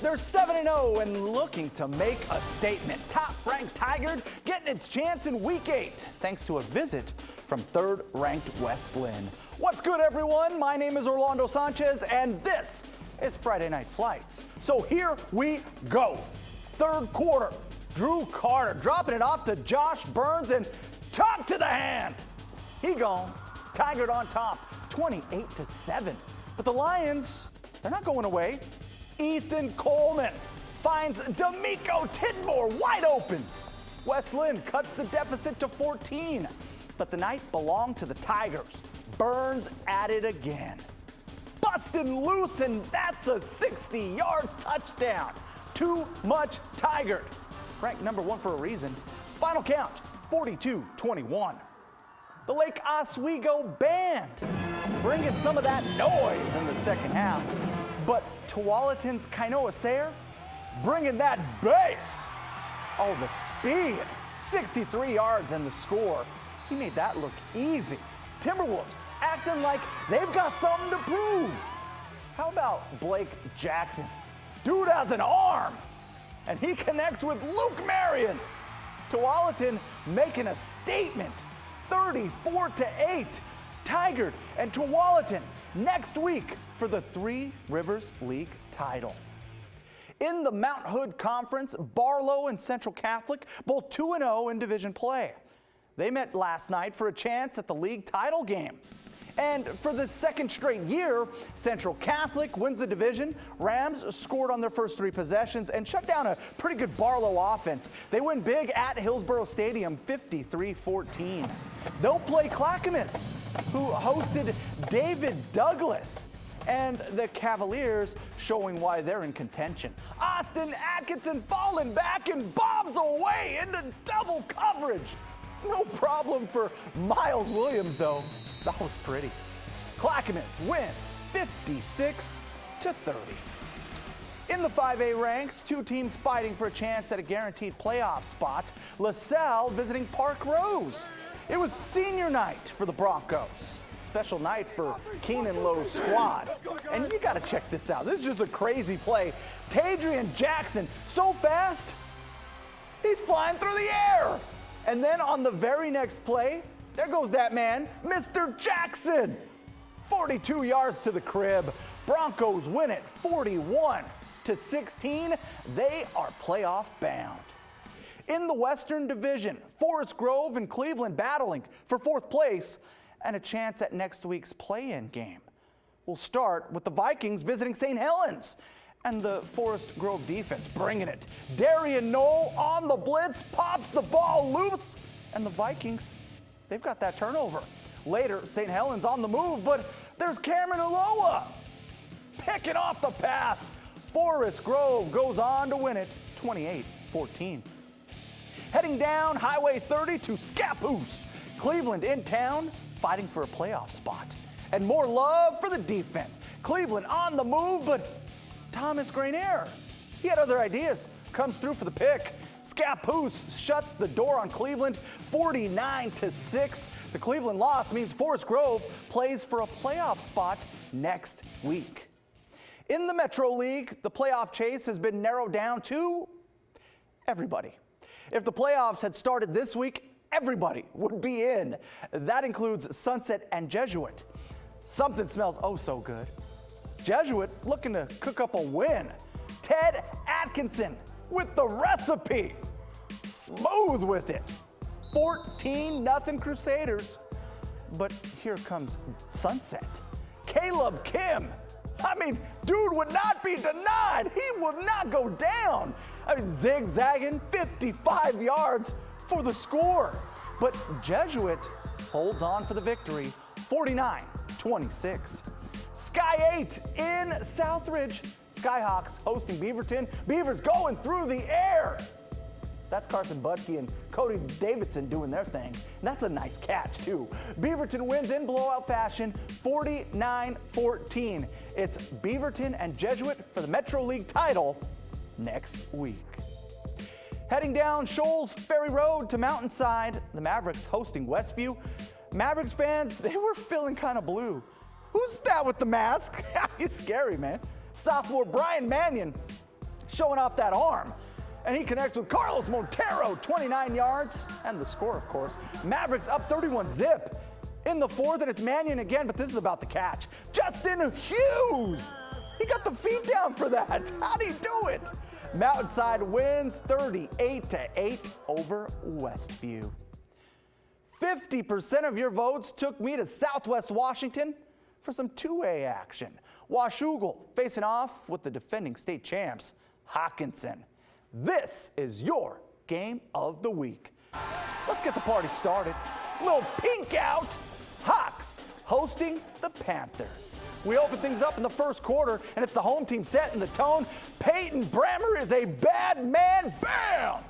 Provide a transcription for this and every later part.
They're 7-0 and looking to make a statement. Top-ranked Tigard getting its chance in Week 8 thanks to a visit from third-ranked West Linn. What's good, everyone? My name is Orlando Sanchez, and this is Friday Night Flights. So here we go. Third quarter, Drew Carter dropping it off to Josh Burns and top to the hand. He gone. Tigard on top, 28-7. But the Lions, they're not going away. Ethan Coleman finds D'Amico Tidmore wide open. West Linn cuts the deficit to 14. But the night belonged to the Tigers. Burns at it again. Busted loose, and that's a 60-yard touchdown. Too much Tigard. Ranked number 1 for a reason. Final count, 42-21. The Lake Oswego band bringing some of that noise in the second half. But Tualatin's Kainoa Sayer bringing that bass. Oh, the speed. 63 yards and the score. He made that look easy. Timberwolves acting like they've got something to prove. How about Blake Jackson? Dude has an arm, and he connects with Luke Marion. Tualatin making a statement, 34-8. Tigard and Tualatin next week for the Three Rivers League title. In the Mount Hood Conference, Barlow and Central Catholic both 2-0 in division play. They met last night for a chance at the league title game. And for the second straight year, Central Catholic wins the division. Rams scored on their first 3 possessions and shut down a pretty good Barlow offense. They win big at Hillsborough Stadium, 53-14. They'll play Clackamas, who hosted David Douglas. And the Cavaliers showing why they're in contention. Austin Atkinson falling back and bombs away into double coverage. No problem for Miles Williams, though. That was pretty. Clackamas wins 56-30. In the 5A ranks, 2 teams fighting for a chance at a guaranteed playoff spot. LaSalle visiting Parkrose. It was senior night for the Broncos. Special night for Keenan Lowe's squad. And you got to check this out. This is just a crazy play. Tadrian Jackson, so fast, he's flying through the air. And then on the very next play, there goes that man, Mr. Jackson. 42 yards to the crib. Broncos win it 41-16. They are playoff bound. In the Western Division, Forest Grove and Cleveland battling for 4th place and a chance at next week's play-in game. We'll start with the Vikings visiting St. Helens. And the Forest Grove defense bringing it. Darian Knoll on the blitz, pops the ball loose, and the Vikings, they've got that turnover. Later, St. Helens on the move, but there's Cameron Uloa picking off the pass. Forest Grove goes on to win it 28-14. Heading down Highway 30 to Scappoose. Cleveland in town, fighting for a playoff spot. And more love for the defense. Cleveland on the move, but Thomas Grainier, he had other ideas, comes through for the pick. Scappoose shuts the door on Cleveland, 49-6. The Cleveland loss means Forest Grove plays for a playoff spot next week. In the Metro League, the playoff chase has been narrowed down to everybody. If the playoffs had started this week, everybody would be in. That includes Sunset and Jesuit. Something smells oh so good. Jesuit looking to cook up a win. Ted Atkinson with the recipe. Smooth with it. 14-0 Crusaders. But here comes Sunset. Caleb Kim. I mean, dude would not be denied. He would not go down. I mean, zigzagging 55 yards for the score. But Jesuit holds on for the victory, 49-26. Sky 8 in Southridge. Skyhawks hosting Beaverton. Beavers going through the air. That's Carson Budke and Cody Davidson doing their thing. And that's a nice catch, too. Beaverton wins in blowout fashion, 49-14. It's Beaverton and Jesuit for the Metro League title next week. Heading down Shoals Ferry Road to Mountainside, the Mavericks hosting Westview. Mavericks fans, they were feeling kind of blue. Who's that with the mask? He's scary, man. Sophomore Brian Mannion showing off that arm. And he connects with Carlos Montero, 29 yards, and the score, of course. Mavericks up 31-zip. In the fourth, and it's Mannion again, but this is about the catch. Justin Hughes! He got the feet down for that. How'd he do it? Mountainside wins 38-8 over Westview. 50% of your votes took me to Southwest Washington for some 2A action. Washougal facing off with the defending state champs, Hockinson. This is your game of the week. Let's get the party started. Little pink out. Hawks hosting the Panthers. We open things up in the first quarter, and it's the home team setting the tone. Peyton Brammer is a bad man. Bam!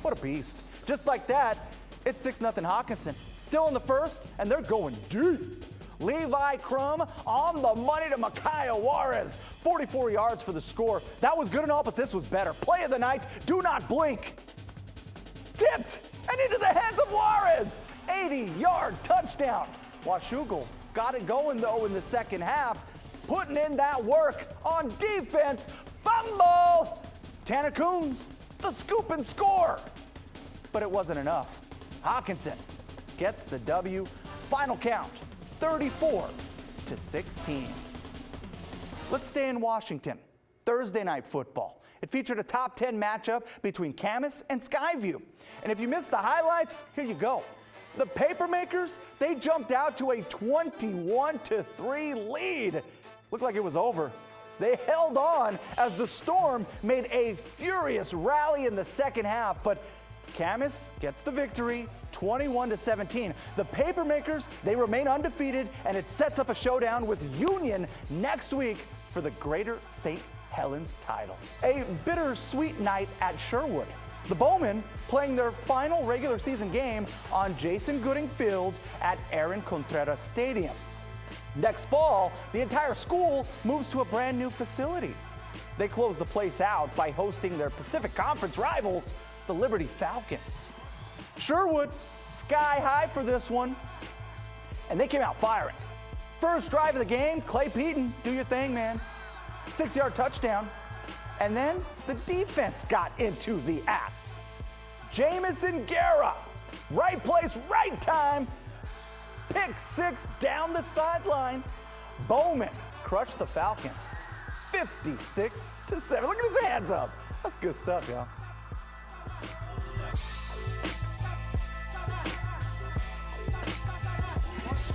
What a beast. Just like that, it's 6-0 Hockinson. Still in the first, and they're going deep. Levi Crum on the money to Micaiah Juarez. 44 yards for the score. That was good and all, but this was better. Play of the night, do not blink. Tipped and into the hands of Juarez. 80-yard touchdown. Washougal got it going, though, in the second half, putting in that work on defense. Fumble! Tanner Coons, the scoop and score. But it wasn't enough. Hockinson gets the W. Final count, 34-16. Let's stay in Washington. Thursday night football. It featured a top 10 matchup between Camas and Skyview. And if you missed the highlights, here you go. The Papermakers, they jumped out to a 21-3 lead. Looked like it was over. They held on as the Storm made a furious rally in the second half, but Camas gets the victory, 21-17. The Papermakers, they remain undefeated, and it sets up a showdown with Union next week for the Greater St. Helens title. A bittersweet night at Sherwood. The Bowman playing their final regular season game on Jason Gooding Field at Aaron Contreras Stadium. Next fall, the entire school moves to a brand new facility. They close the place out by hosting their Pacific Conference rivals, the Liberty Falcons. Sherwood, sky high for this one, and they came out firing. First drive of the game, Clay Peaton, do your thing, man. 6-yard touchdown. And then the defense got into the act. Jamison Guerra, right place, right time. Pick six down the sideline. Bowman crushed the Falcons, 56-7. Look at his hands up. That's good stuff, y'all.